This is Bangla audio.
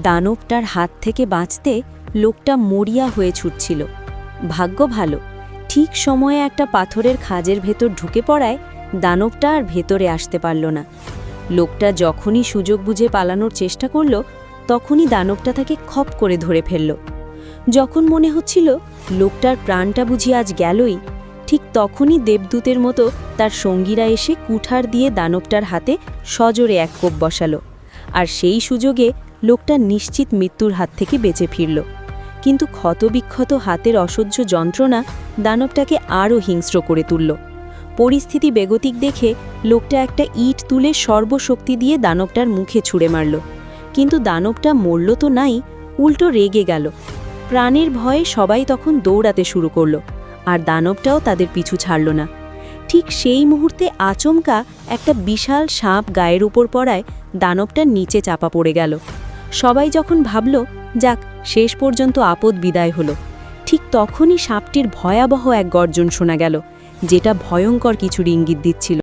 দানবটার হাত থেকে বাঁচতে লোকটা মরিয়া হয়ে ছুটছিল। ভাগ্য ভালো, ঠিক সময়ে একটা পাথরের খাঁজের ভেতর ঢুকে পড়ায় দানবটা আর ভেতরে আসতে পারল না। লোকটা যখনই সুযোগ বুঝে পালানোর চেষ্টা করল, তখনই দানবটা তাকে খপ করে ধরে ফেলল। যখন মনে হচ্ছিল লোকটার প্রাণটা বুঝি আজ গেলই, ঠিক তখনই দেবদূতের মতো তার সঙ্গীরা এসে কুঠার দিয়ে দানবটার হাতে সজোরে এক কোপ বসালো। আর সেই সুযোগে লোকটা নিশ্চিত মৃত্যুর হাত থেকে বেঁচে ফিরল। কিন্তু ক্ষতবিক্ষত হাতের অসহ্য যন্ত্রণা দানবটাকে আরও হিংস্র করে তুলল। পরিস্থিতি বেগতিক দেখে লোকটা একটা ইট তুলে সর্বশক্তি দিয়ে দানবটার মুখে ছুঁড়ে মারল। কিন্তু দানবটা মরল তো নাই, উল্টো রেগে গেল। প্রাণের ভয়ে সবাই তখন দৌড়াতে শুরু করল, আর দানবটাও তাদের পিছু ছাড়ল না। ঠিক সেই মুহূর্তে আচমকা একটা বিশাল সাপ গায়ের উপর পড়ায় দানবটার নিচে চাপা পড়ে গেল। সবাই যখন ভাবল যাক, শেষ পর্যন্ত আপদ বিদায় হলো, ঠিক তখনই সাপটির ভয়াবহ এক গর্জন শোনা গেল, যেটা ভয়ঙ্কর কিছুর ইঙ্গিত দিচ্ছিল।